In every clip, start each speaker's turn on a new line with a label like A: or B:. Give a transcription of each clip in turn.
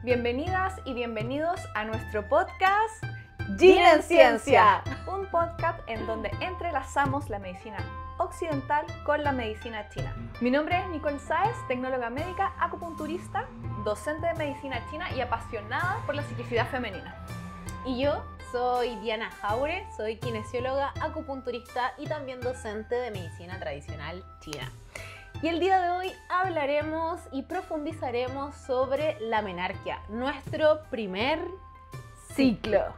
A: Bienvenidas y bienvenidos a nuestro podcast Gina en Ciencia, un podcast en donde entrelazamos la medicina occidental con la medicina china. Mi nombre es Nicole Sáez, tecnóloga médica, acupunturista, docente de medicina china y apasionada por la psiquicidad femenina.
B: Y yo soy Diana Jaure, soy kinesióloga, acupunturista y también docente de medicina tradicional china. Y el día de hoy hablaremos y profundizaremos sobre la menarquia, nuestro primer ciclo.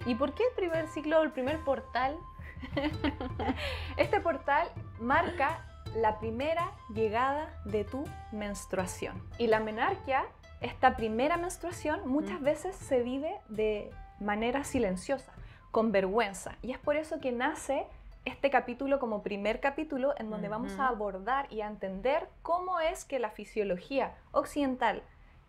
B: ¿Y por qué el primer ciclo o el primer portal?
A: Este portal marca la primera llegada de tu menstruación. Y la menarquia, esta primera menstruación, muchas veces se vive de manera silenciosa, con vergüenza. Y es por eso que nace este capítulo como primer capítulo en donde vamos a abordar y a entender cómo es que la fisiología occidental,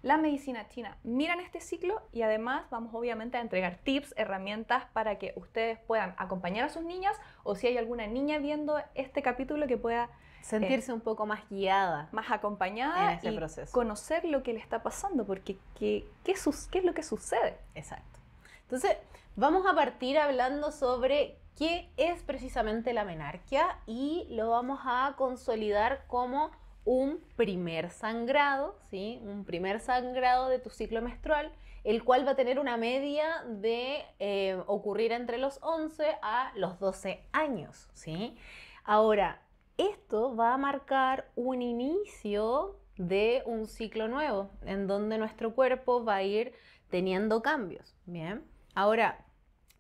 A: la medicina china miran este ciclo, y además vamos obviamente a entregar tips, herramientas para que ustedes puedan acompañar a sus niñas, o si hay alguna niña viendo este capítulo que pueda
B: sentirse un poco más guiada,
A: más acompañada
B: en ese
A: y
B: proceso.
A: Conocer lo que le está pasando, porque ¿qué es lo que sucede?
B: Exacto. Entonces vamos a partir hablando sobre qué es precisamente la menarquia y lo vamos a consolidar como un primer sangrado, ¿sí? Un primer sangrado de tu ciclo menstrual, el cual va a tener una media de ocurrir entre los 11 a los 12 años, ¿sí? Ahora, esto va a marcar un inicio de un ciclo nuevo, en donde nuestro cuerpo va a ir teniendo cambios, ¿bien? Ahora,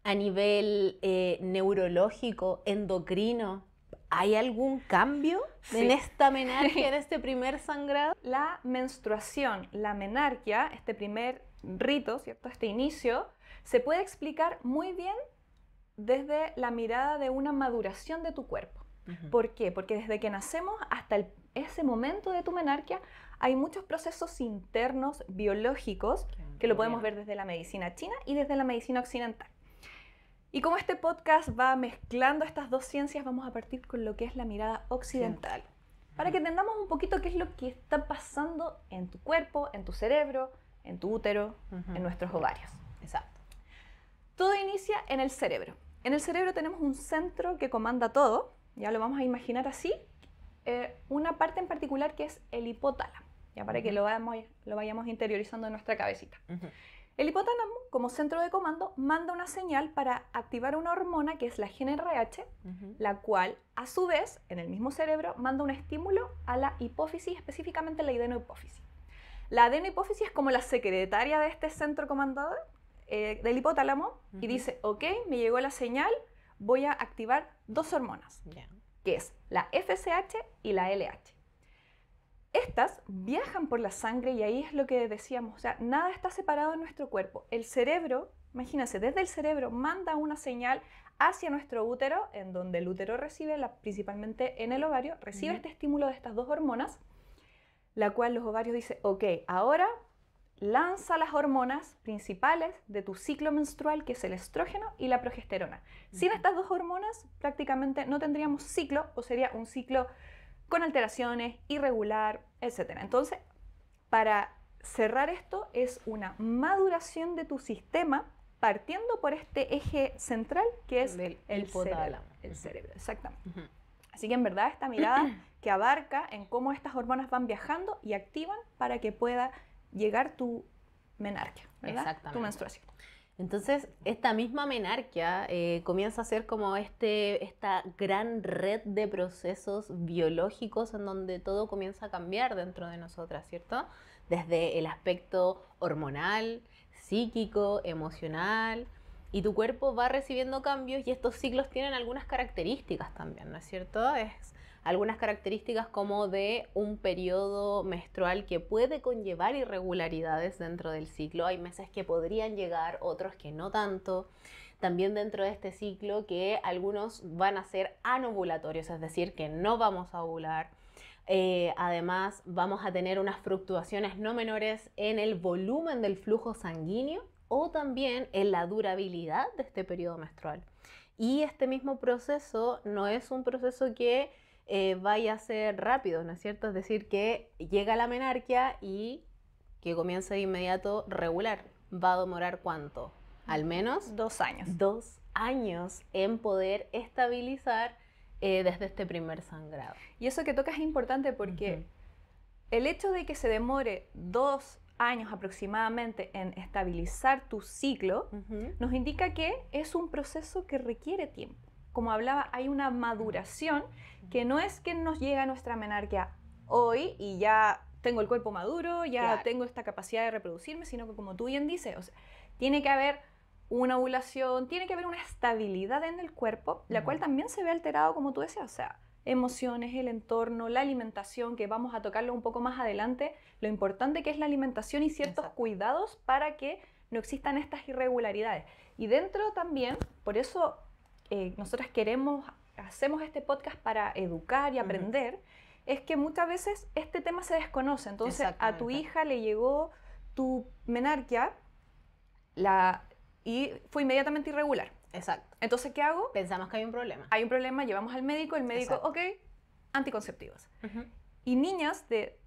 B: a nivel neurológico, endocrino, ¿hay algún cambio en esta menarquia, en este primer sangrado?
A: La menstruación, la menarquia, este primer rito, ¿cierto? Este inicio, se puede explicar muy bien desde la mirada de una maduración de tu cuerpo. ¿Por qué? Porque desde que nacemos hasta ese momento de tu menarquia hay muchos procesos internos biológicos que lo podemos ver desde la medicina china y desde la medicina occidental. Y como este podcast va mezclando estas dos ciencias, vamos a partir con lo que es la mirada occidental, para que entendamos un poquito qué es lo que está pasando en tu cuerpo, en tu cerebro, en tu útero, en nuestros ovarios.
B: Exacto.
A: Todo inicia en el cerebro. En el cerebro tenemos un centro que comanda todo, ya lo vamos a imaginar así, una parte en particular que es el hipotálamo, ya para que lo vayamos interiorizando en nuestra cabecita. El hipotálamo, como centro de comando, manda una señal para activar una hormona que es la GnRH, la cual, a su vez, en el mismo cerebro, manda un estímulo a la hipófisis, específicamente la adenohipófisis. La adenohipófisis es como la secretaria de este centro comandador del hipotálamo y dice, ok, me llegó la señal, voy a activar dos hormonas, que es la FSH y la LH. Estas viajan por la sangre y ahí es lo que decíamos, o sea, nada está separado en nuestro cuerpo. El cerebro, imagínense, desde el cerebro manda una señal hacia nuestro útero, en donde el útero recibe, principalmente en el ovario, recibe este estímulo de estas dos hormonas, la cual los ovarios dicen, ok, ahora lanza las hormonas principales de tu ciclo menstrual, que es el estrógeno y la progesterona. Sin estas dos hormonas prácticamente no tendríamos ciclo, o sería un ciclo con alteraciones, irregular, etc. Entonces, para cerrar esto, es una maduración de tu sistema partiendo por este eje central que es el hipotálamo. El cerebro, exactamente. Así que en verdad esta mirada que abarca en cómo estas hormonas van viajando y activan para que pueda llegar tu menarquia, ¿verdad?
B: Exactamente.
A: Tu menstruación.
B: Entonces, esta misma menarquia comienza a ser como esta gran red de procesos biológicos en donde todo comienza a cambiar dentro de nosotras, ¿cierto? Desde el aspecto hormonal, psíquico, emocional, y tu cuerpo va recibiendo cambios y estos ciclos tienen algunas características también, ¿no es cierto? Algunas características como de un periodo menstrual que puede conllevar irregularidades dentro del ciclo. Hay meses que podrían llegar, otros que no tanto. También dentro de este ciclo que algunos van a ser anovulatorios, es decir, que no vamos a ovular. Además, vamos a tener unas fluctuaciones no menores en el volumen del flujo sanguíneo o también en la durabilidad de este periodo menstrual. Y este mismo proceso no es un proceso que vaya a ser rápido, ¿no es cierto? Es decir, que llega la menarquia y que comience de inmediato regular, ¿va a demorar cuánto? Al menos
A: 2 años.
B: 2 años en poder estabilizar desde este primer sangrado.
A: Y eso que tocas es importante porque el hecho de que se demore 2 años aproximadamente en estabilizar tu ciclo, nos indica que es un proceso que requiere tiempo. Como hablaba, hay una maduración que no es que nos llega a nuestra menarquia hoy y ya tengo el cuerpo maduro, ya tengo esta capacidad de reproducirme, sino que como tú bien dices, o sea, tiene que haber una ovulación, tiene que haber una estabilidad en el cuerpo, la cual también se ve alterado, como tú decías, o sea, emociones, el entorno, la alimentación, que vamos a tocarlo un poco más adelante, lo importante que es la alimentación y ciertos cuidados para que no existan estas irregularidades. Y dentro también, por eso nosotras hacemos este podcast para educar y aprender, es que muchas veces este tema se desconoce. Entonces a tu hija le llegó tu menarquia y fue inmediatamente irregular.
B: Exacto.
A: Entonces, ¿qué hago?
B: Pensamos que hay un problema.
A: Hay un problema, llevamos al médico, el médico, ok, anticonceptivos. Y niñas de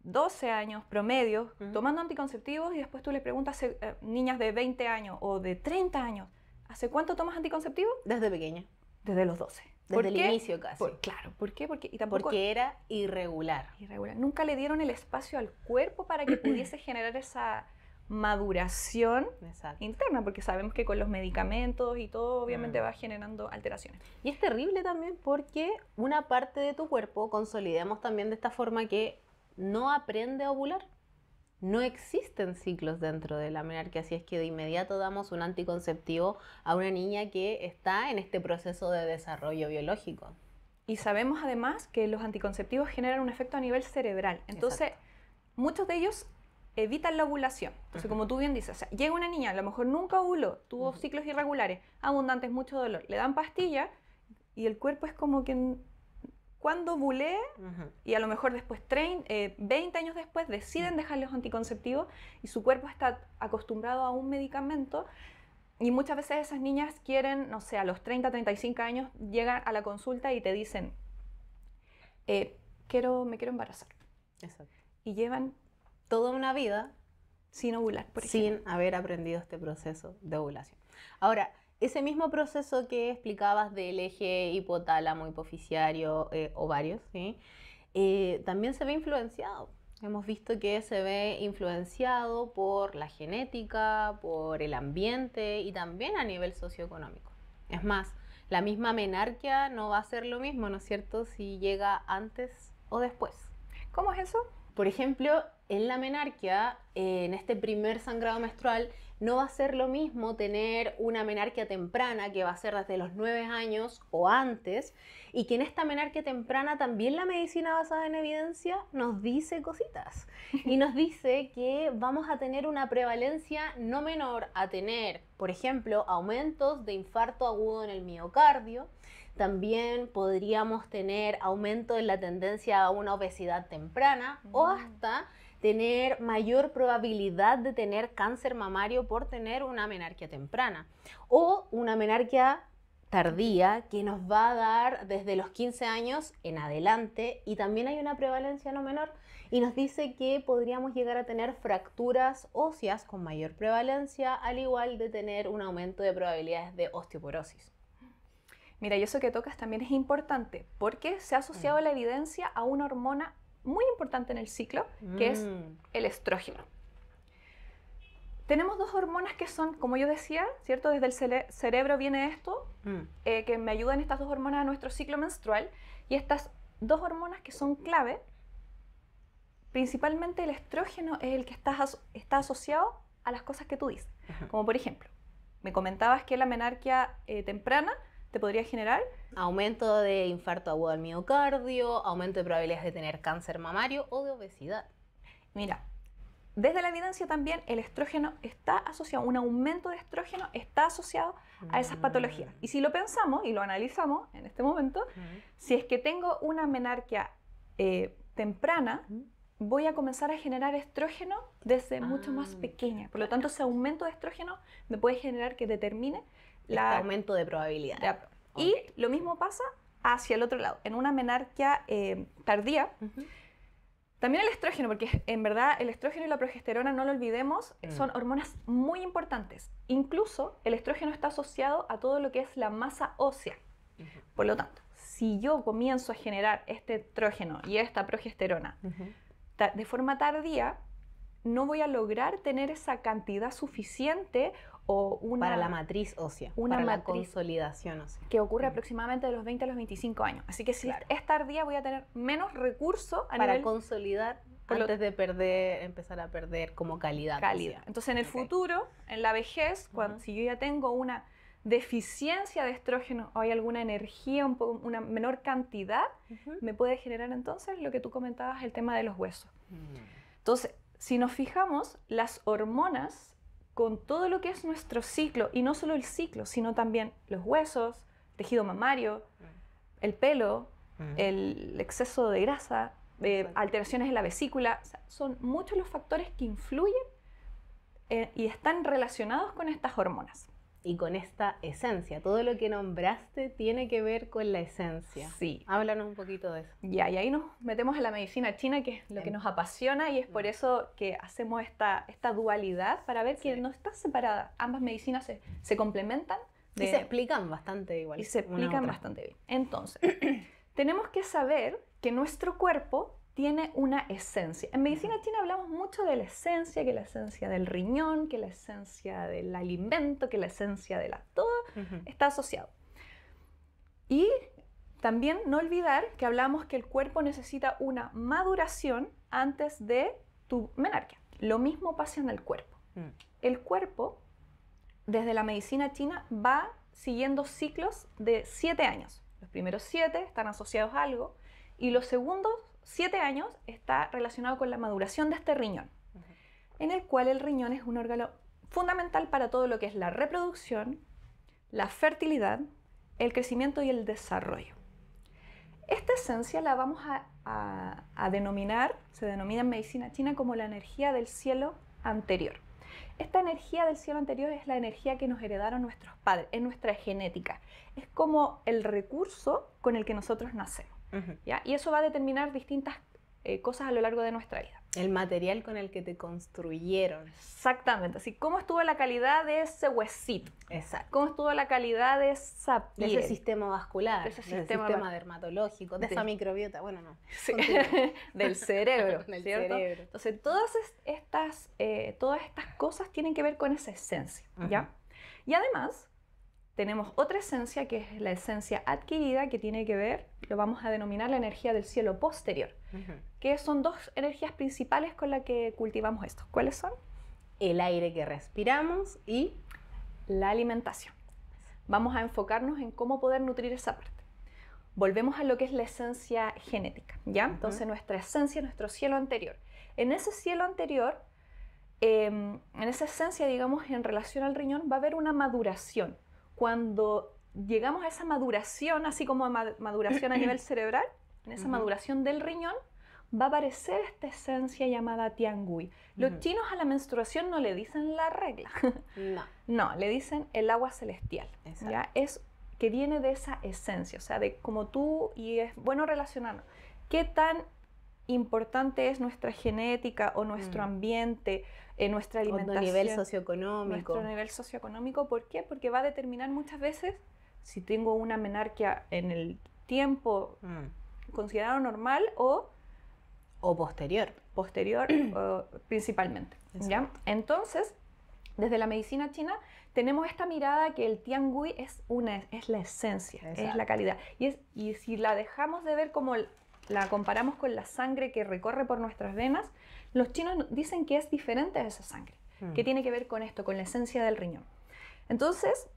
A: 12 años promedio tomando anticonceptivos y después tú le preguntas a niñas de 20 años o de 30 años, ¿hace cuánto tomas anticonceptivos?
B: Desde pequeña.
A: Desde los 12.
B: Desde el inicio casi.
A: Claro, ¿por qué?
B: Porque era irregular.
A: Nunca le dieron el espacio al cuerpo para que pudiese generar esa maduración interna, porque sabemos que con los medicamentos y todo obviamente va generando alteraciones.
B: Y es terrible también porque una parte de tu cuerpo, consolidemos también de esta forma, que no aprende a ovular. No existen ciclos dentro de la menarquia, así es que de inmediato damos un anticonceptivo a una niña que está en este proceso de desarrollo biológico.
A: Y sabemos además que los anticonceptivos generan un efecto a nivel cerebral. Entonces, muchos de ellos evitan la ovulación. Entonces, como tú bien dices, o sea, llega una niña, a lo mejor nunca ovuló, tuvo ciclos irregulares, abundantes, mucho dolor, le dan pastilla y el cuerpo es como que cuando ovulé y a lo mejor después 20 años después deciden dejar los anticonceptivos y su cuerpo está acostumbrado a un medicamento y muchas veces esas niñas quieren, no sé, a los 30, 35 años llegan a la consulta y te dicen me quiero embarazar.
B: Exacto.
A: Y llevan
B: toda una vida
A: sin ovular, por
B: ejemplo. Sin haber aprendido este proceso de ovulación. Ahora, ese mismo proceso que explicabas del eje hipotálamo, hipoficiario, ovarios, ¿sí? También se ve influenciado. Hemos visto que se ve influenciado por la genética, por el ambiente y también a nivel socioeconómico. Es más, la misma menarquia no va a ser lo mismo, ¿no es cierto?, si llega antes o después.
A: ¿Cómo es eso?
B: Por ejemplo, en la menarquia, en este primer sangrado menstrual, no va a ser lo mismo tener una menarquia temprana, que va a ser desde los 9 años o antes, y que en esta menarquia temprana también la medicina basada en evidencia nos dice cositas. Y nos dice que vamos a tener una prevalencia no menor a tener, por ejemplo, aumentos de infarto agudo en el miocardio. También podríamos tener aumento en la tendencia a una obesidad temprana o hasta tener mayor probabilidad de tener cáncer mamario por tener una menarquia temprana o una menarquia tardía que nos va a dar desde los 15 años en adelante, y también hay una prevalencia no menor y nos dice que podríamos llegar a tener fracturas óseas con mayor prevalencia, al igual de tener un aumento de probabilidades de osteoporosis.
A: Mira, y eso que tocas también es importante porque se ha asociado la evidencia a una hormona muy importante en el ciclo, que es el estrógeno. Tenemos 2 hormonas que son, como yo decía, ¿cierto? Desde el cerebro viene esto, que me ayudan estas 2 hormonas a nuestro ciclo menstrual, y estas 2 hormonas que son clave, principalmente el estrógeno es el que está asociado a las cosas que tú dices. Como por ejemplo, me comentabas que la menarquia temprana te podría generar
B: aumento de infarto agudo al miocardio, aumento de probabilidades de tener cáncer mamario o de obesidad.
A: Mira, desde la evidencia también el estrógeno está asociado, un aumento de estrógeno está asociado a esas patologías. Y si lo pensamos y lo analizamos en este momento, si es que tengo una menarquia temprana, voy a comenzar a generar estrógeno desde mucho más pequeña. Por lo tanto, ese aumento de estrógeno me puede generar que determine
B: este aumento de probabilidad.
A: Y lo mismo pasa hacia el otro lado. En una menarquia tardía, También el estrógeno, porque en verdad el estrógeno y la progesterona, no lo olvidemos, son hormonas muy importantes. Incluso el estrógeno está asociado a todo lo que es la masa ósea. Por lo tanto, si yo comienzo a generar este estrógeno y esta progesterona de forma tardía, no voy a lograr tener esa cantidad suficiente o
B: para la matriz ósea, para la consolidación ósea.
A: Que ocurre aproximadamente de los 20 a los 25 años. Así que si es tardía, voy a tener menos recursos
B: para consolidar antes de empezar a perder como calidad. Ósea.
A: Entonces, en el futuro, en la vejez, si yo ya tengo una deficiencia de estrógeno o hay alguna energía, una menor cantidad, me puede generar entonces lo que tú comentabas, el tema de los huesos. Entonces, si nos fijamos, las hormonas, con todo lo que es nuestro ciclo, y no solo el ciclo, sino también los huesos, tejido mamario, el pelo, el exceso de grasa, alteraciones en la vesícula, o sea, son muchos los factores que influyen y están relacionados con estas hormonas.
B: Y con esta esencia, todo lo que nombraste tiene que ver con la esencia.
A: Sí.
B: Háblanos un poquito de eso.
A: Ya, y ahí nos metemos a la medicina china, que es lo que nos apasiona, y es por eso que hacemos esta dualidad, para ver que no está separada. Ambas medicinas se complementan.
B: Y se explican bastante igual.
A: Y se explican bastante bien. Entonces, tenemos que saber que nuestro cuerpo tiene una esencia. En medicina china hablamos mucho de la esencia, que la esencia del riñón, que la esencia del alimento, que la esencia de todo está asociado. Y también no olvidar que hablamos que el cuerpo necesita una maduración antes de tu menarquia. Lo mismo pasa en el cuerpo. El cuerpo, desde la medicina china, va siguiendo ciclos de 7 años. Los primeros 7 están asociados a algo y los segundos 7 años está relacionado con la maduración de este riñón, en el cual el riñón es un órgano fundamental para todo lo que es la reproducción, la fertilidad, el crecimiento y el desarrollo. Esta esencia la vamos a denominar, se denomina en medicina china como la energía del cielo anterior. Esta energía del cielo anterior es la energía que nos heredaron nuestros padres, es nuestra genética, es como el recurso con el que nosotros nacemos. ¿Ya? Y eso va a determinar distintas cosas a lo largo de nuestra vida.
B: El material con el que te construyeron.
A: Exactamente. Así, ¿cómo estuvo la calidad de ese huesito?
B: Exacto.
A: ¿Cómo estuvo la calidad de esa piel?
B: De ese sistema vascular,
A: de ese
B: sistema dermatológico, de esa microbiota. Bueno, no.
A: Sí. Del cerebro,
B: del
A: ¿cierto?
B: cerebro.
A: Entonces, todas estas cosas tienen que ver con esa esencia, ¿ya? Y además, tenemos otra esencia que es la esencia adquirida, que tiene que ver, lo vamos a denominar la energía del cielo posterior, que son 2 energías principales con las que cultivamos esto. ¿Cuáles son?
B: El aire que respiramos y
A: la alimentación. Vamos a enfocarnos en cómo poder nutrir esa parte. Volvemos a lo que es la esencia genética, ¿ya? Entonces, nuestra esencia, nuestro cielo anterior. En ese cielo anterior, en esa esencia, digamos, en relación al riñón, va a haber una maduración. Cuando llegamos a esa maduración, así como maduración a nivel cerebral, en esa maduración del riñón, va a aparecer esta esencia llamada tiangui. Los chinos a la menstruación no le dicen la regla. No, le dicen el agua celestial. ¿Ya? Es que viene de esa esencia, o sea, de como tú, y es bueno relacionarnos. ¿Qué tan importante es nuestra genética o nuestro ambiente, nuestra alimentación?
B: Nuestro nivel socioeconómico.
A: Nuestro nivel socioeconómico, ¿por qué? Porque va a determinar muchas veces si tengo una menarquia en el tiempo considerado normal o
B: posterior.
A: Posterior principalmente. ¿Ya? Entonces, desde la medicina china tenemos esta mirada que el tiangui es la esencia, es la calidad. Y si la dejamos de ver como la comparamos con la sangre que recorre por nuestras venas, los chinos dicen que es diferente a esa sangre, que tiene que ver con esto, con la esencia del riñón. Entonces,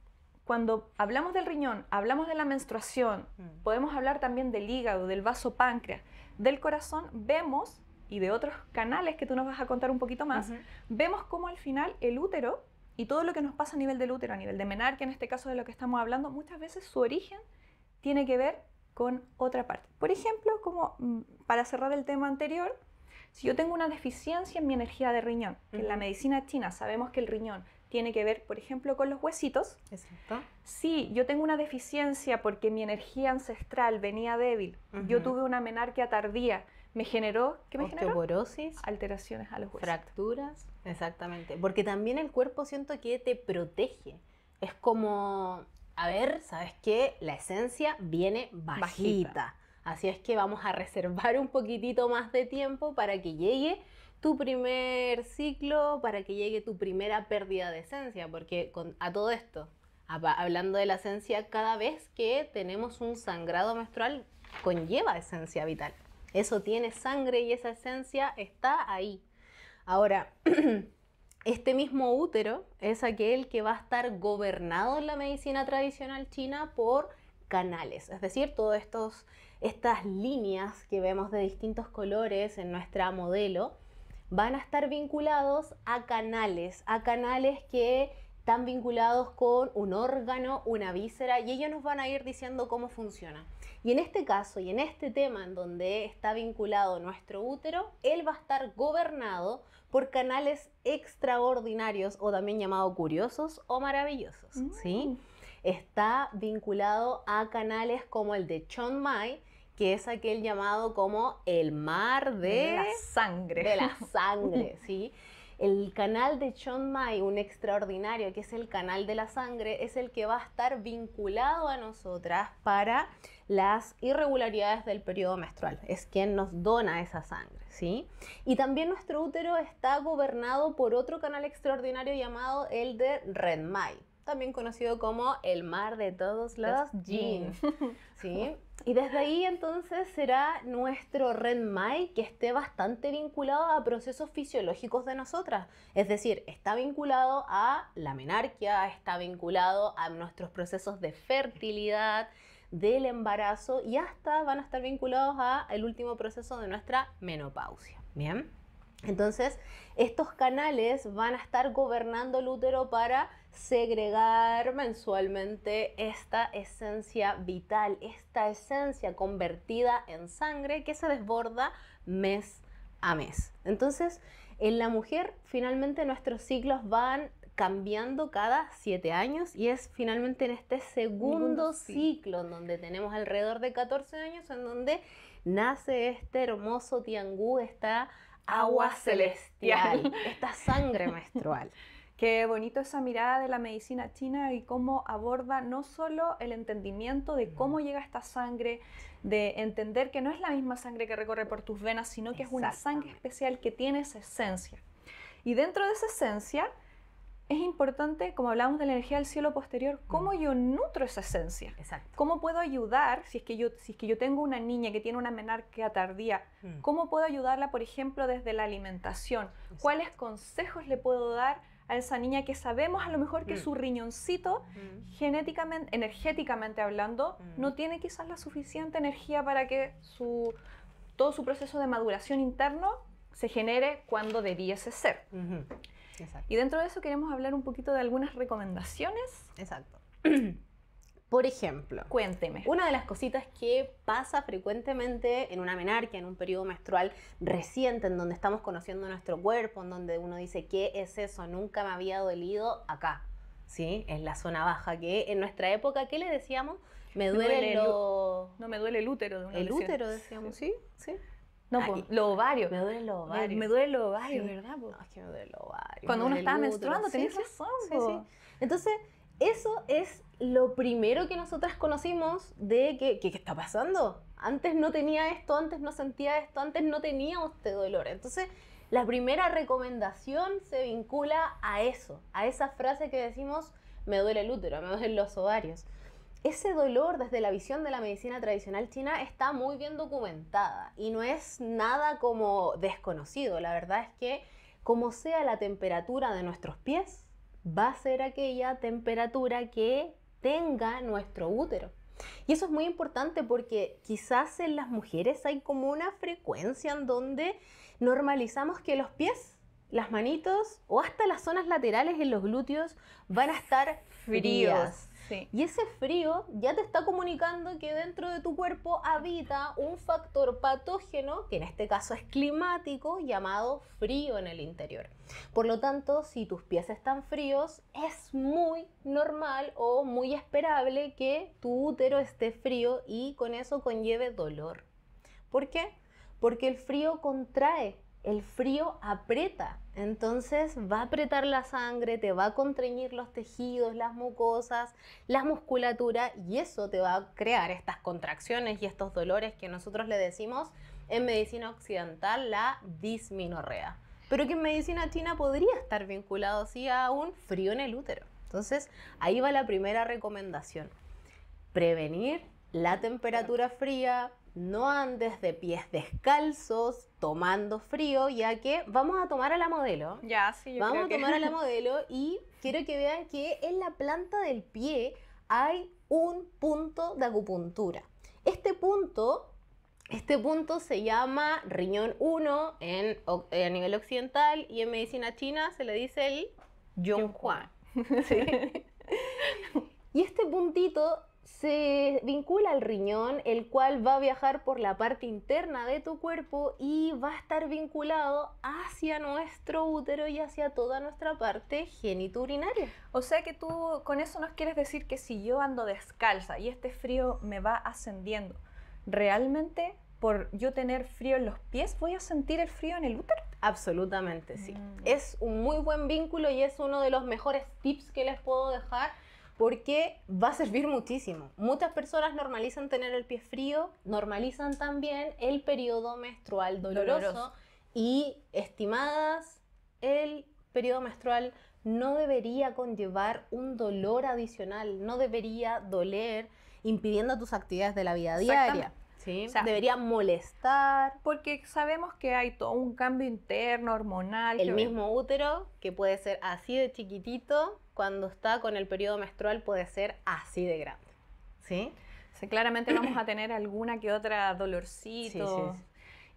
A: cuando hablamos del riñón, hablamos de la menstruación, podemos hablar también del hígado, del vaso páncreas, del corazón, vemos, y de otros canales que tú nos vas a contar un poquito más, vemos cómo al final el útero y todo lo que nos pasa a nivel del útero, a nivel de menarquia, en este caso de lo que estamos hablando, muchas veces su origen tiene que ver con otra parte. Por ejemplo, como para cerrar el tema anterior, si yo tengo una deficiencia en mi energía de riñón, que en la medicina china sabemos que el riñón tiene que ver, por ejemplo, con los huesitos.
B: Exacto.
A: Si yo tengo una deficiencia porque mi energía ancestral venía débil, yo tuve una menarquia tardía, me generó, ¿qué me generó?
B: Osteoporosis,
A: Alteraciones a los huesos.
B: fracturas, exactamente. Porque también el cuerpo siento que te protege. Es como, a ver, ¿sabes qué? La esencia viene bajita. Así es que vamos a reservar un poquitito más de tiempo para que llegue tu primer ciclo, para que llegue tu primera pérdida de esencia, porque a todo esto, hablando de la esencia, cada vez que tenemos un sangrado menstrual conlleva esencia vital. Eso tiene sangre y esa esencia está ahí. Ahora, este mismo útero es aquel que va a estar gobernado en la medicina tradicional china por canales, es decir, todas estas líneas que vemos de distintos colores en nuestra modelo van a estar vinculados a canales que están vinculados con un órgano, una víscera, y ellos nos van a ir diciendo cómo funciona. Y en este caso, y en este tema en donde está vinculado nuestro útero, él va a estar gobernado por canales extraordinarios, o también llamados curiosos o maravillosos, ¿sí? Está vinculado a canales como el de Chiang Mai, que es aquel llamado como el mar de
A: la sangre.
B: De la sangre, ¿sí? El canal de Chiang Mai, un extraordinario que es el canal de la sangre, es el que va a estar vinculado a nosotras para las irregularidades del periodo menstrual. Es quien nos dona esa sangre, ¿sí? Y también nuestro útero está gobernado por otro canal extraordinario llamado el de Ren Mai, también conocido como el mar de todos los yin, ¿sí? Y desde ahí entonces será nuestro Ren Mai que esté bastante vinculado a procesos fisiológicos de nosotras. Es decir, está vinculado a la menarquia, está vinculado a nuestros procesos de fertilidad, del embarazo, y hasta van a estar vinculados al último proceso de nuestra menopausia. ¿Bien? Entonces, estos canales van a estar gobernando el útero para segregar mensualmente esta esencia vital, esta esencia convertida en sangre que se desborda mes a mes. Entonces, en la mujer, finalmente nuestros ciclos van cambiando cada 7 años, y es finalmente en este segundo ciclo en donde tenemos alrededor de 14 años en donde nace este hermoso tiangú, esta agua celestial, esta sangre menstrual.
A: Qué bonito esa mirada de la medicina china y cómo aborda no solo el entendimiento de cómo llega esta sangre, de entender que no es la misma sangre que recorre por tus venas, sino que es una sangre especial que tiene esa esencia. Y dentro de esa esencia es importante, como hablamos de la energía del cielo posterior, cómo yo nutro esa esencia.
B: Exacto.
A: Cómo puedo ayudar, si es que yo tengo una niña que tiene una menarquia tardía, cómo puedo ayudarla, por ejemplo, desde la alimentación. Exacto. ¿Cuáles consejos le puedo dar a esa niña que sabemos a lo mejor que su riñoncito, genéticamente, energéticamente hablando, no tiene quizás la suficiente energía para que todo su proceso de maduración interno se genere cuando debiese ser? Exacto. Y dentro de eso queremos hablar un poquito de algunas recomendaciones.
B: Exacto. Por ejemplo,
A: cuénteme.
B: Una de las cositas que pasa frecuentemente en una menarquia, en un periodo menstrual reciente, en donde estamos conociendo nuestro cuerpo, en donde uno dice, ¿qué es eso? Nunca me había dolido acá, ¿sí? En la zona baja, que en nuestra época, ¿qué le decíamos?
A: No, me duele el útero de una
B: El útero, decíamos, ¿sí? ¿Sí?
A: No, pues, los ovarios.
B: Me duele los ovarios.
A: Me duele los ovarios,
B: sí.
A: ¿verdad?
B: No, es que me duele los ovarios.
A: Cuando uno estaba menstruando, tenías razón.
B: Sí. Entonces, eso es lo primero que nosotras conocimos de ¿qué está pasando? Antes no tenía esto, antes no sentía esto, antes no tenía este dolor. Entonces, la primera recomendación se vincula a eso, a esa frase que decimos, me duele el útero, me duelen los ovarios. Ese dolor, desde la visión de la medicina tradicional china, está muy bien documentada y no es nada como desconocido. La verdad es que, como sea la temperatura de nuestros pies, va a ser aquella temperatura que tenga nuestro útero. Y eso es muy importante porque quizás en las mujeres hay como una frecuencia en donde normalizamos que los pies, las manitos o hasta las zonas laterales en los glúteos van a estar frías.
A: Sí.
B: Y ese frío ya te está comunicando que dentro de tu cuerpo habita un factor patógeno, que en este caso es climático, llamado frío en el interior. Por lo tanto, si tus pies están fríos, es muy normal o muy esperable que tu útero esté frío y con eso conlleve dolor. ¿Por qué? Porque el frío contrae, el frío aprieta. Entonces va a apretar la sangre, te va a contrañir los tejidos, las mucosas, la musculatura, y eso te va a crear estas contracciones y estos dolores que nosotros le decimos en medicina occidental la dismenorrea. Pero que en medicina china podría estar vinculado sí a un frío en el útero. Entonces ahí va la primera recomendación. Prevenir la temperatura fría, no andes de pies descalzos tomando frío, ya que vamos a tomar a la modelo.
A: Ya, sí, yo
B: Vamos
A: creo
B: a
A: que...
B: tomar a la modelo y quiero que vean que en la planta del pie hay un punto de acupuntura. Este punto se llama riñón 1 a nivel occidental, y en medicina china se le dice el Yonghuan. ¿Sí? Y este puntito se vincula al riñón, el cual va a viajar por la parte interna de tu cuerpo y va a estar vinculado hacia nuestro útero y hacia toda nuestra parte genitourinaria.
A: O sea que tú con eso nos quieres decir que si yo ando descalza y este frío me va ascendiendo, ¿realmente por yo tener frío en los pies voy a sentir el frío en el útero?
B: Absolutamente, sí. Es un muy buen vínculo y es uno de los mejores tips que les puedo dejar, porque va a servir muchísimo. Muchas personas normalizan tener el pie frío, normalizan también el periodo menstrual doloroso. Y, estimadas, el periodo menstrual no debería conllevar un dolor adicional, no debería doler impidiendo tus actividades de la vida diaria. ¿Sí?
A: O sea,
B: debería molestar.
A: Porque sabemos que hay todo un cambio interno, hormonal.
B: El mismo útero, que puede ser así de chiquitito, cuando está con el periodo menstrual puede ser así de grande. ¿Sí?
A: O sea, claramente vamos a tener alguna que otra dolorcito.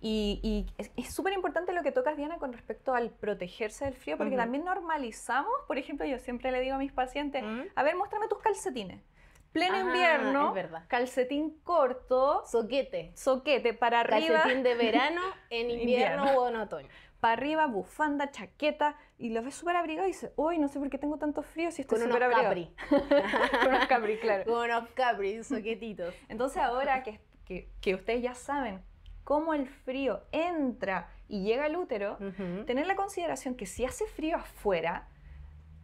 B: Sí.
A: Y es súper importante lo que tocas, Diana, con respecto al protegerse del frío, porque también normalizamos, por ejemplo, yo siempre le digo a mis pacientes, a ver, muéstrame tus calcetines. Pleno invierno, calcetín corto, soquete para arriba.
B: Calcetín de verano en invierno o en otoño.
A: Para arriba, bufanda, chaqueta, y los ves súper abrigados y dices, uy, no sé por qué tengo tanto frío si estoy súper abrigado. Con unos capri, claro.
B: Con unos capri, soquetitos.
A: Entonces ahora que ustedes ya saben cómo el frío entra y llega al útero, tener la consideración que si hace frío afuera,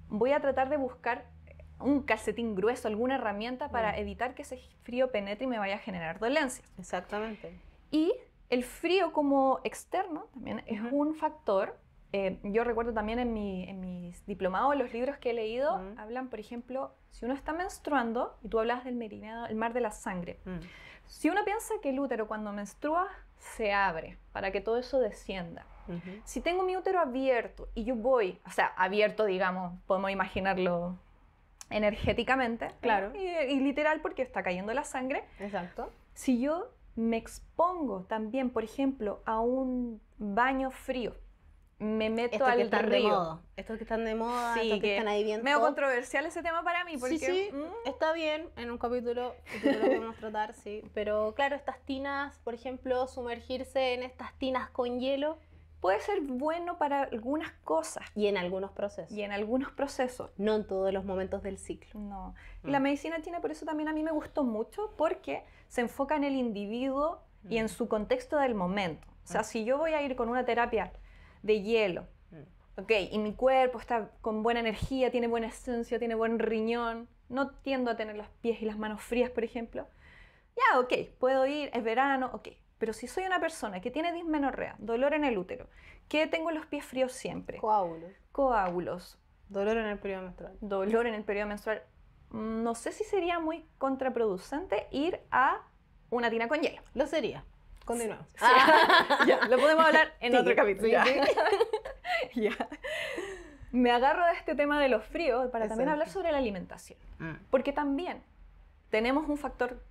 A: voy a tratar de buscar un calcetín grueso, alguna herramienta para evitar que ese frío penetre y me vaya a generar dolencias.
B: Exactamente.
A: Y el frío como externo también es un factor. Yo recuerdo también en mis diplomados, los libros que he leído, hablan, por ejemplo, si uno está menstruando, y tú hablas del meridiano, el mar de la sangre. Si uno piensa que el útero cuando menstrua se abre para que todo eso descienda. Si tengo mi útero abierto y yo voy, o sea, abierto, digamos, podemos imaginarlo energéticamente,
B: claro,
A: y literal porque está cayendo la sangre.
B: Exacto.
A: Si yo me expongo también, por ejemplo, a un baño frío, me meto al río.
B: Estos que están de moda,
A: sí,
B: estos que están ahí bien.
A: Medio controversial ese tema para mí, porque
B: sí, está bien, en un capítulo lo podemos tratar, sí. Pero claro, estas tinas, por ejemplo, sumergirse en estas tinas con hielo
A: puede ser bueno para algunas cosas.
B: Y en algunos procesos.
A: No
B: en todos los momentos del ciclo.
A: No. Y la medicina china, por eso también a mí me gustó mucho, porque se enfoca en el individuo y en su contexto del momento. O sea, si yo voy a ir con una terapia de hielo, y mi cuerpo está con buena energía, tiene buena esencia, tiene buen riñón, no tiendo a tener los pies y las manos frías, por ejemplo, ya, puedo ir, es verano, Pero si soy una persona que tiene dismenorrea, dolor en el útero, que tengo los pies fríos siempre, coágulos,
B: dolor en el periodo menstrual,
A: no sé si sería muy contraproducente ir a una tina con hielo.
B: Lo sería. Continuamos.
A: Sí. Ya, lo podemos hablar en otro capítulo. Ya. Me agarro de este tema de los fríos para también hablar sobre la alimentación. Porque también tenemos un factor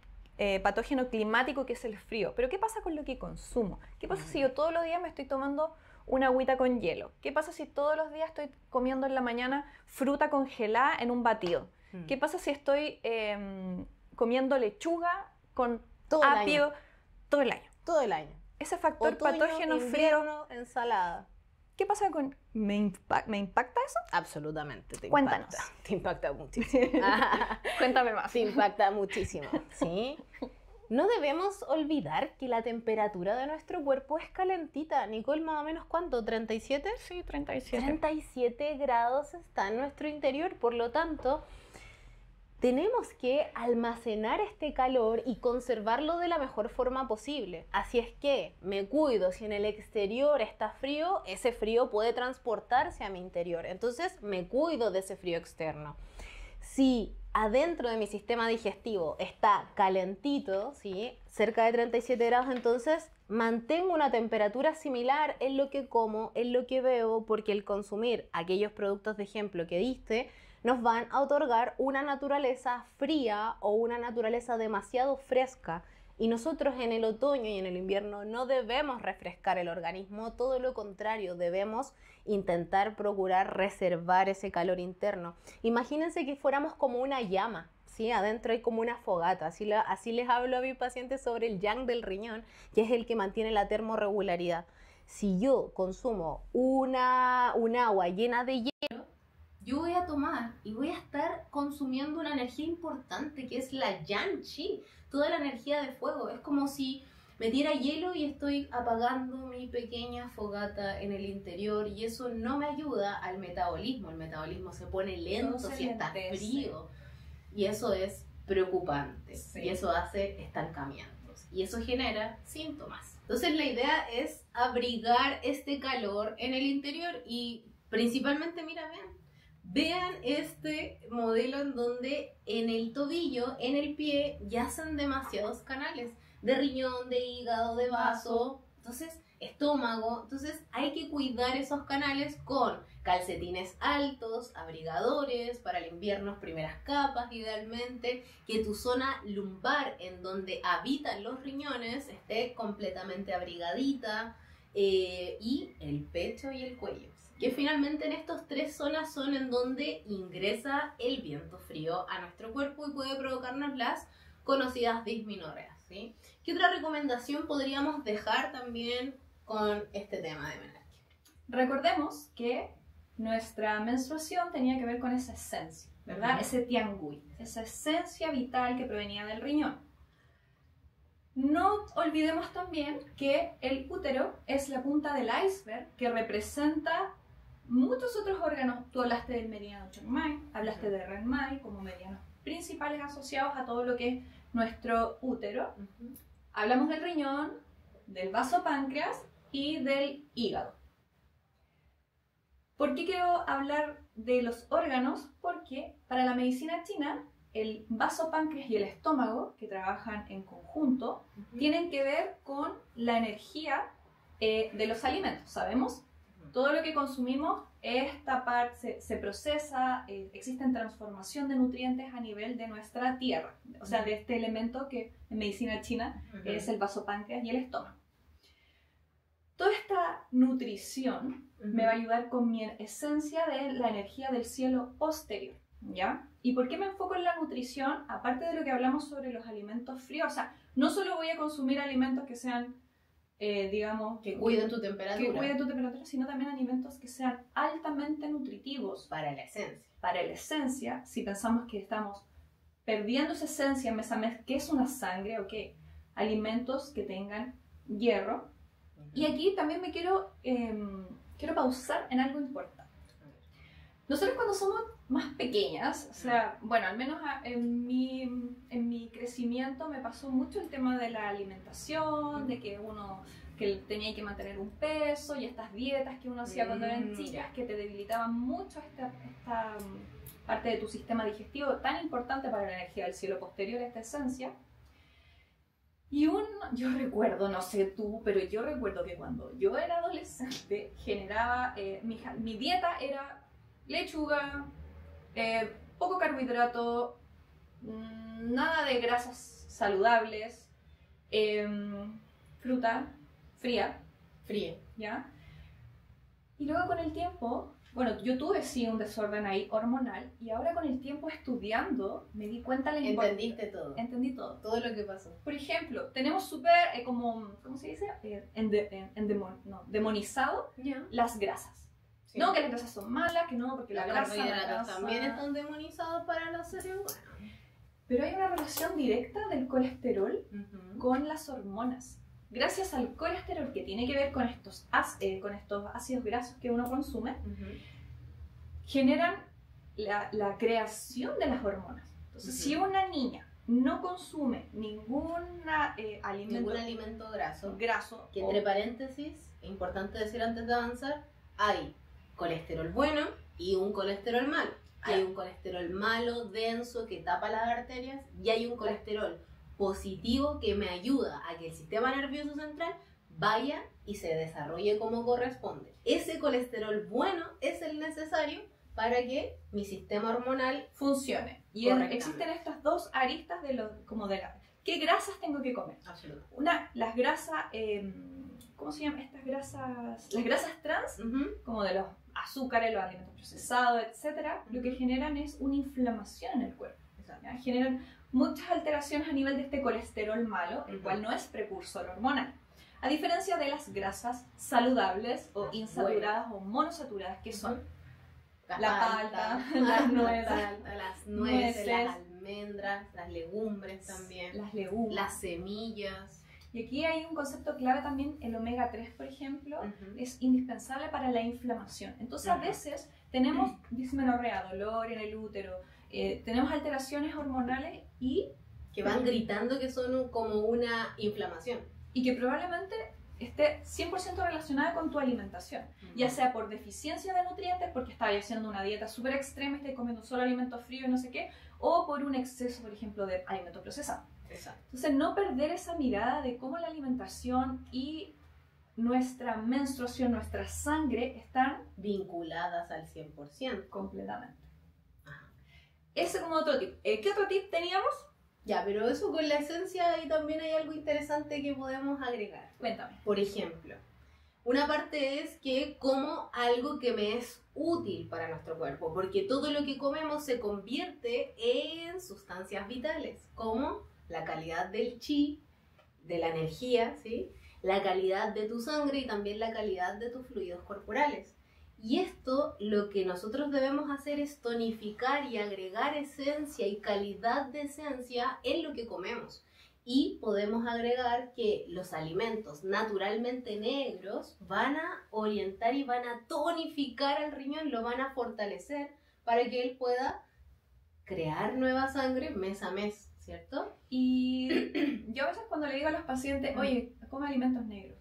A: patógeno climático que es el frío. Pero ¿qué pasa con lo que consumo? ¿Qué pasa si yo todos los días me estoy tomando una agüita con hielo? ¿Qué pasa si todos los días estoy comiendo en la mañana fruta congelada en un batido? ¿Qué pasa si estoy comiendo lechuga con apio todo el año?
B: Todo el año.
A: Ese factor
B: Otoño,
A: patógeno
B: invierno,
A: frío.
B: ensalada.
A: ¿Qué pasa con...? ¿Me impacta eso?
B: Absolutamente.
A: Cuéntanos.
B: Te impacta muchísimo.
A: Cuéntame más.
B: Te impacta muchísimo, ¿sí? No debemos olvidar que la temperatura de nuestro cuerpo es calentita. Nicole, más o menos, ¿cuánto? ¿37?
A: Sí, 37.
B: 37 grados está en nuestro interior, por lo tanto, tenemos que almacenar este calor y conservarlo de la mejor forma posible. Así es que me cuido. Si en el exterior está frío, ese frío puede transportarse a mi interior. Entonces, me cuido de ese frío externo. Si adentro de mi sistema digestivo está calentito, ¿sí? Cerca de 37 grados, entonces mantengo una temperatura similar en lo que como, en lo que bebo, porque el consumir aquellos productos de ejemplo que diste nos van a otorgar una naturaleza fría o una naturaleza demasiado fresca. Y nosotros en el otoño y en el invierno no debemos refrescar el organismo, todo lo contrario, debemos intentar procurar reservar ese calor interno. Imagínense que fuéramos como una llama, ¿sí? Adentro hay como una fogata, así les hablo a mis pacientes sobre el yang del riñón, que es el que mantiene la termorregularidad. Si yo consumo un agua llena de hielo, yo voy a tomar y voy a estar consumiendo una energía importante que es la yang chi, toda la energía de fuego. Es como si metiera hielo y estoy apagando mi pequeña fogata en el interior y eso no me ayuda al metabolismo. El metabolismo se pone lento si está frío y eso es preocupante. Sí. Y eso hace estancamientos y eso genera síntomas. Entonces la idea es abrigar este calor en el interior y principalmente, mira, vean este modelo en donde en el tobillo, en el pie, yacen demasiados canales de riñón, de hígado, de vaso, entonces estómago. Entonces hay que cuidar esos canales con calcetines altos, abrigadores, para el invierno primeras capas idealmente, que tu zona lumbar en donde habitan los riñones esté completamente abrigadita, y el pecho y el cuello. Que finalmente en estas tres zonas son en donde ingresa el viento frío a nuestro cuerpo y puede provocarnos las conocidas dismenorreas, ¿sí? ¿Qué otra recomendación podríamos dejar también con este tema de menarquia?
A: Recordemos que nuestra menstruación tenía que ver con esa esencia, ¿verdad? Ese tiangui, esa esencia vital que provenía del riñón. No olvidemos también que el útero es la punta del iceberg que representa muchos otros órganos. Tú hablaste del meridiano Chiang-Mai, hablaste de Ren-Mai como meridianos principales asociados a todo lo que es nuestro útero. Hablamos del riñón, del vaso páncreas y del hígado. ¿Por qué quiero hablar de los órganos? Porque para la medicina china el vaso páncreas y el estómago, que trabajan en conjunto, tienen que ver con la energía de los alimentos. ¿Sabemos? Todo lo que consumimos, esta parte se procesa, existe transformación de nutrientes a nivel de nuestra tierra, o sea, de este elemento que en medicina china es el vasopáncreas y el estómago. Toda esta nutrición me va a ayudar con mi esencia de la energía del cielo posterior, ¿ya? ¿Y por qué me enfoco en la nutrición? Aparte de lo que hablamos sobre los alimentos fríos, o sea, no solo voy a consumir alimentos que sean digamos,
B: que cuiden tu temperatura,
A: sino también alimentos que sean altamente nutritivos
B: para la esencia.
A: Para la esencia, si pensamos que estamos perdiendo esa esencia mes a mes, ¿qué es una sangre? ¿O qué? Alimentos que tengan hierro. Y aquí también me quiero pausar en algo importante. Nosotros cuando somos más pequeñas, o sea, bueno, al menos en mi crecimiento me pasó mucho el tema de la alimentación, de que que tenía que mantener un peso y estas dietas que uno hacía cuando eran chicas que te debilitaban mucho esta parte de tu sistema digestivo tan importante para la energía del cielo posterior, esta esencia. Y yo recuerdo, no sé tú, pero yo recuerdo que cuando yo era adolescente generaba, mi dieta era lechuga, poco carbohidrato, nada de grasas saludables, fruta fría, ¿ya? Y luego con el tiempo, bueno, yo tuve sí un desorden ahí hormonal y ahora con el tiempo estudiando me di cuenta de la importancia.
B: Entendiste todo.
A: Entendí todo.
B: Todo lo que pasó.
A: Por ejemplo, tenemos súper, ¿cómo se dice? Demonizado las grasas. Sí. No, que las grasas son malas, que no, porque
B: los
A: la grasa
B: carbohidratos también están demonizados para los seres humanos.
A: Pero hay una relación directa del colesterol con las hormonas. Gracias al colesterol, que tiene que ver con estos ácidos grasos que uno consume, generan la creación de las hormonas. Entonces, si una niña no consume ningún
B: alimento
A: graso,
B: que entre paréntesis, importante decir antes de avanzar, hay colesterol bueno y un colesterol malo. Hay un colesterol malo, denso, que tapa las arterias, y hay un colesterol positivo que me ayuda a que el sistema nervioso central vaya y se desarrolle como corresponde. Ese colesterol bueno es el necesario para que mi sistema hormonal
A: funcione. Y existen estas dos aristas ¿qué grasas tengo que comer?
B: Absolutamente.
A: Las grasas, ¿cómo se llaman estas grasas? Las grasas trans, como de los azúcares, los alimentos procesados, etcétera, lo que generan es una inflamación en el cuerpo. ¿Ya? Generan muchas alteraciones a nivel de este colesterol malo, el cual no es precursor hormonal. A diferencia de las grasas saludables o insaturadas o monosaturadas, que son la palta, las nueces,
B: las almendras, las legumbres también, las semillas.
A: Y aquí hay un concepto clave también, el omega 3, por ejemplo, es indispensable para la inflamación. Entonces, a veces tenemos dismenorrea, dolor en el útero, tenemos alteraciones hormonales y
B: que van gritando que son como una inflamación.
A: Y que probablemente esté 100% relacionada con tu alimentación, ya sea por deficiencia de nutrientes, porque estabas haciendo una dieta súper extrema y estás comiendo solo alimentos fríos y no sé qué, o por un exceso, por ejemplo, de alimentos procesados.
B: Exacto.
A: Entonces, no perder esa mirada de cómo la alimentación y nuestra menstruación, nuestra sangre están
B: vinculadas al 100%.
A: Completamente. Ajá. Ese como otro tip. ¿Qué otro tip teníamos?
B: Ya, pero eso con la esencia, ahí también hay algo interesante que podemos agregar.
A: Cuéntame.
B: Por ejemplo, una parte es que como algo que me es útil para nuestro cuerpo, porque todo lo que comemos se convierte en sustancias vitales, como la calidad del chi, de la energía, ¿sí? La calidad de tu sangre y también la calidad de tus fluidos corporales. Y esto, lo que nosotros debemos hacer es tonificar y agregar esencia y calidad de esencia en lo que comemos. Y podemos agregar que los alimentos naturalmente negros van a orientar y van a tonificar al riñón, lo van a fortalecer para que él pueda crear nueva sangre mes a mes, ¿cierto?
A: Y yo a veces cuando le digo a los pacientes, oye, come alimentos negros,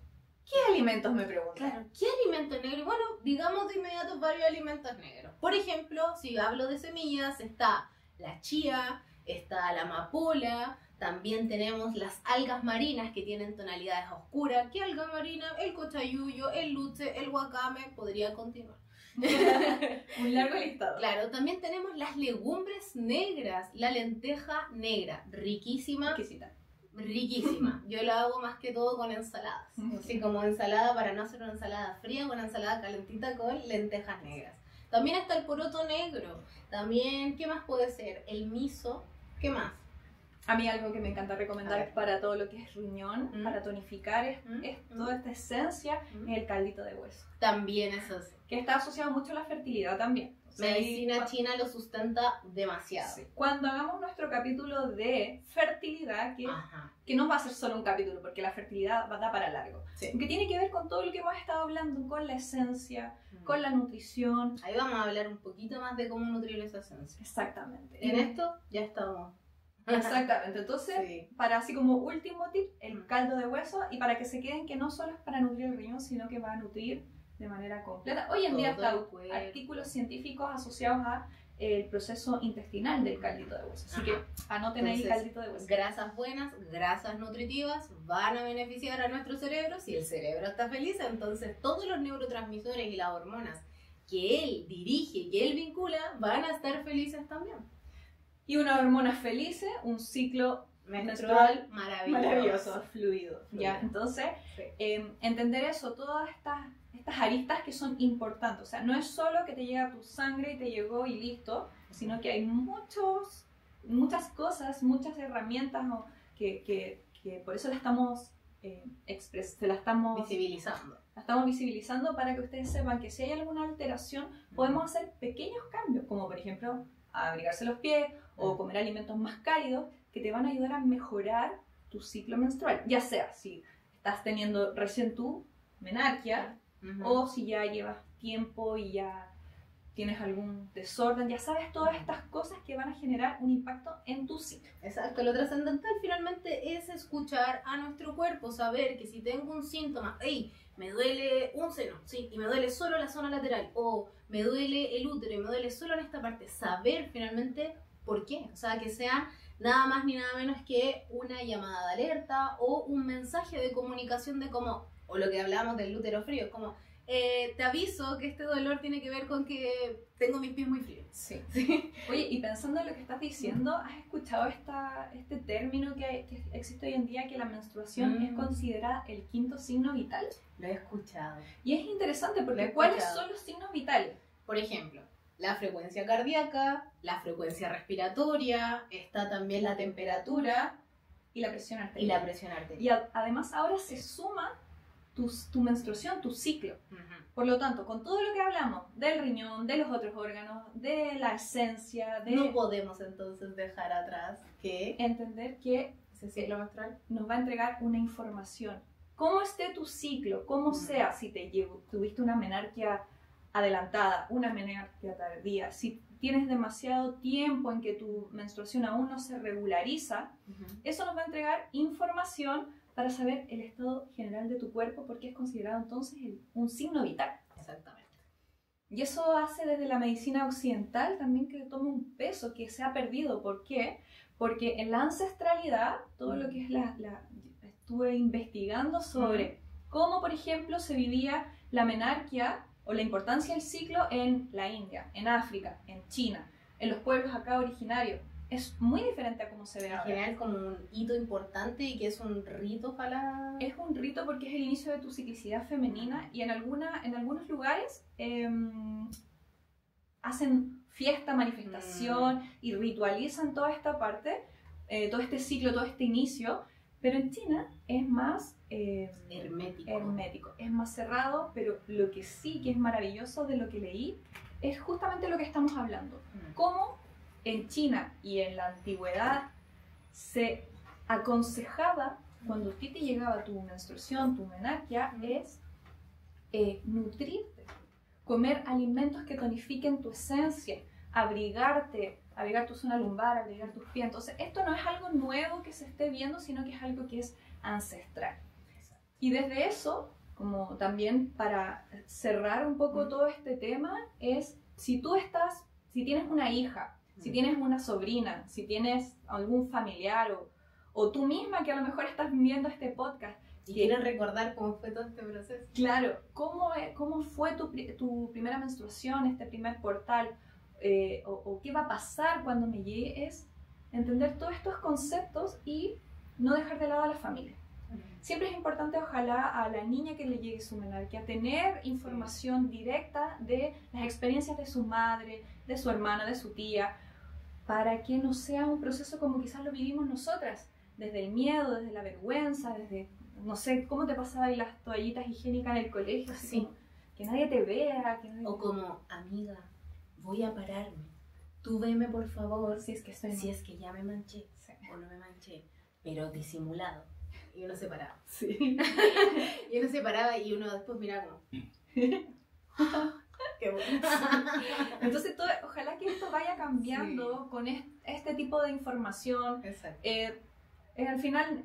A: ¿qué alimentos me preguntan?
B: Claro, ¿qué alimentos negros? Bueno, digamos de inmediato varios alimentos negros. Por ejemplo, si hablo de semillas, está la chía, está la amapola, también tenemos las algas marinas que tienen tonalidades oscuras. ¿Qué alga marina? El cochayuyo, el luche, el wakame, podría continuar.
A: Un largo listado.
B: Claro, también tenemos las legumbres negras, la lenteja negra, riquísima.
A: Exquisita.
B: Riquísima. Yo la hago más que todo con ensaladas. Así como ensalada, para no hacer una ensalada fría, una ensalada calentita con lentejas negras. También está el poroto negro. También, ¿qué más puede ser? El miso. ¿Qué más?
A: A mí algo que me encanta recomendar para todo lo que es riñón, para tonificar es toda esta esencia, es el caldito de hueso.
B: También eso sí.
A: Que está asociado mucho a la fertilidad también.
B: O sea, medicina china lo sustenta demasiado.
A: Sí. Cuando hagamos nuestro capítulo de fertilidad, que no va a ser solo un capítulo, porque la fertilidad va a dar para largo, que tiene que ver con todo lo que hemos estado hablando, con la esencia, con la nutrición.
B: Ahí vamos a hablar un poquito más de cómo nutrir esa esencia.
A: Exactamente.
B: En esto ya estamos.
A: Exactamente, entonces para así como último tip, el caldo de hueso, y para que se queden que no solo es para nutrir el riñón, sino que va a nutrir de manera completa. Hoy en día están artículos científicos asociados a el proceso intestinal del caldito de hueso, así que anoten ahí caldito de hueso.
B: Grasas buenas, grasas nutritivas van a beneficiar a nuestro cerebro. Si el cerebro está feliz, entonces todos los neurotransmisores y las hormonas que él dirige, que él vincula, van a estar felices también.
A: Y una hormona feliz, un ciclo menstrual maravilloso, fluido. ¿Ya? Entonces, entender eso, todas estas aristas que son importantes. O sea, no es solo que te llega tu sangre y te llegó y listo, sino que hay muchas cosas, muchas herramientas que por eso la estamos
B: visibilizando.
A: La estamos visibilizando para que ustedes sepan que si hay alguna alteración, podemos hacer pequeños cambios, como por ejemplo abrigarse los pies o comer alimentos más cálidos que te van a ayudar a mejorar tu ciclo menstrual. Ya sea si estás teniendo recién tu menarquia o si ya llevas tiempo y ya tienes algún desorden, ya sabes todas estas cosas que van a generar un impacto en tu ciclo.
B: Exacto, lo trascendental finalmente es escuchar a nuestro cuerpo, saber que si tengo un síntoma, hey, me duele un seno, sí, y me duele solo la zona lateral, o me duele el útero y me duele solo en esta parte, saber finalmente por qué, o sea, que sea nada más ni nada menos que una llamada de alerta o un mensaje de comunicación de como, o lo que hablábamos del útero frío, como te aviso que este dolor tiene que ver con que tengo mis pies muy fríos.
A: Sí. Oye, y pensando en lo que estás diciendo, ¿has escuchado este término que existe hoy en día, que la menstruación es considerada el quinto signo vital?
B: Lo he escuchado.
A: Y es interesante porque ¿cuáles son los signos vitales?
B: Por ejemplo, la frecuencia cardíaca, la frecuencia respiratoria, está también la temperatura
A: y la presión arterial. Y además ahora se suma tu menstruación, tu ciclo. Por lo tanto, con todo lo que hablamos del riñón, de los otros órganos, de la esencia,
B: no podemos entonces dejar atrás que
A: entender que
B: ese ciclo menstrual
A: nos va a entregar una información. Cómo esté tu ciclo, cómo sea, si tuviste una menarquia adelantada, una menarquia tardía, si tienes demasiado tiempo en que tu menstruación aún no se regulariza, eso nos va a entregar información para saber el estado general de tu cuerpo, porque es considerado entonces un signo vital.
B: Exactamente.
A: Y eso hace desde la medicina occidental también que tome un peso que se ha perdido. ¿Por qué? Porque en la ancestralidad, todo lo que es estuve investigando sobre cómo, por ejemplo, se vivía la menarquia o la importancia del ciclo en la India, en África, en China, en los pueblos acá originarios. Es muy diferente a cómo se ve ahora.
B: En general como un hito importante y que es un rito, ojalá.
A: Es un rito porque es el inicio de tu ciclicidad femenina y en algunos lugares hacen fiesta, manifestación y ritualizan toda esta parte, todo este ciclo, todo este inicio, pero en China es más hermético, es más cerrado, pero lo que sí que es maravilloso de lo que leí es justamente lo que estamos hablando. Cómo en China y en la antigüedad se aconsejaba, cuando a ti te llegaba tu menstruación, tu menarquia, es nutrirte, comer alimentos que tonifiquen tu esencia, abrigarte, abrigar tu zona lumbar, abrigar tus pies. Entonces, esto no es algo nuevo que se esté viendo, sino que es algo que es ancestral. Y desde eso, como también para cerrar un poco todo este tema, es si tienes una hija, si tienes una sobrina, si tienes algún familiar o tú misma que a lo mejor estás viendo este podcast
B: y quieres recordar cómo fue todo este proceso.
A: Claro, cómo fue tu primera menstruación, este primer portal, o qué va a pasar cuando me llegue, es entender todos estos conceptos y no dejar de lado a la familia. Siempre es importante, ojalá, a la niña que le llegue su menarquia, tener información directa de las experiencias de su madre, de su hermana, de su tía, para que no sea un proceso como quizás lo vivimos nosotras, desde el miedo, desde la vergüenza, desde, no sé, cómo te pasaba las toallitas higiénicas en el colegio, así como, que nadie te vea.
B: O como, amiga, voy a pararme, tú veme por favor, si es que ya me manché, o no me manché, pero disimulado. Y uno se paraba.
A: Sí.
B: Y uno se paraba y uno después miraba como... ¡Qué bueno!
A: Entonces, ojalá que esto vaya cambiando con este tipo de información.
B: Exacto.
A: Al final,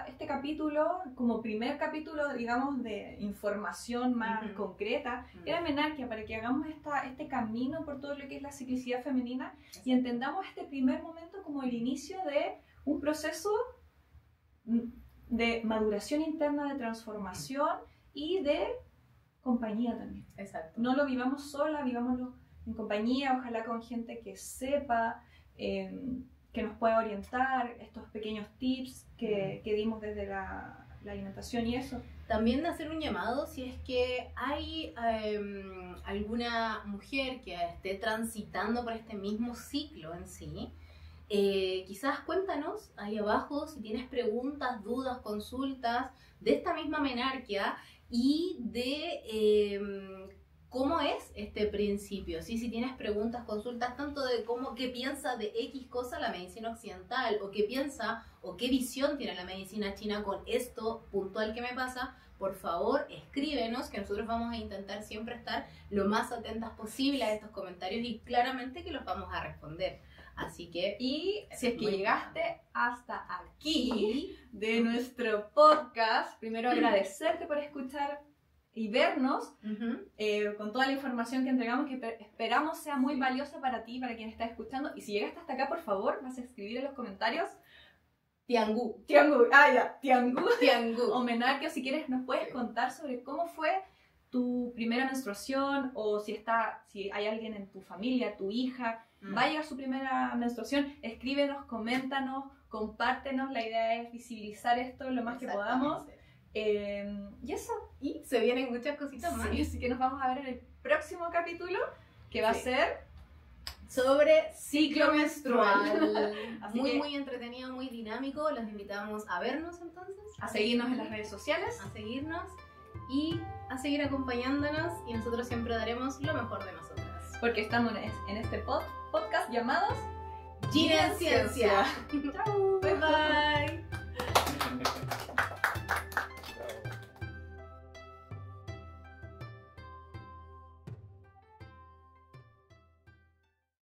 A: este capítulo, como primer capítulo, digamos, de información más concreta, era menarquia, para que hagamos este camino por todo lo que es la ciclicidad femenina y entendamos este primer momento como el inicio de un proceso de maduración interna, de transformación y de compañía también.
B: Exacto.
A: No lo vivamos sola, vivámoslo en compañía, ojalá con gente que sepa, que nos pueda orientar, estos pequeños tips que dimos desde la alimentación y eso.
B: También de hacer un llamado si es que hay alguna mujer que esté transitando por este mismo ciclo en sí. Quizás cuéntanos ahí abajo si tienes preguntas, dudas, consultas de esta misma menarquia y de cómo es este principio. ¿Sí? Si tienes preguntas, consultas, tanto de qué piensa de X cosa la medicina occidental, o qué piensa o qué visión tiene la medicina china con esto puntual que me pasa, por favor, escríbenos, que nosotros vamos a intentar siempre estar lo más atentas posible a estos comentarios y claramente que los vamos a responder. Así que,
A: y si es que llegaste hasta aquí de nuestro podcast, primero agradecerte por escuchar y vernos con toda la información que entregamos, que esperamos sea muy valiosa para ti, para quien está escuchando. Y si llegaste hasta acá, por favor, vas a escribir en los comentarios
B: Tiangú.
A: Tiangú. O menarquio, si quieres nos puedes contar sobre cómo fue tu primera menstruación, o si hay alguien en tu familia, tu hija, va a llegar su primera menstruación. Escríbenos, coméntanos, compártenos. La idea es visibilizar esto lo más que podamos. Y eso.
B: Y se vienen muchas cositas más.
A: Sí, así que nos vamos a ver en el próximo capítulo, que va a ser
B: sobre ciclo menstrual.
A: muy
B: Entretenido, muy dinámico. Los invitamos a vernos entonces,
A: a seguirnos en las redes sociales,
B: a seguirnos y a seguir acompañándonos, y nosotros siempre daremos lo mejor de nosotras,
A: porque estamos en este podcast llamados
B: Gina en Ciencia.
A: Chao.
B: Bye bye.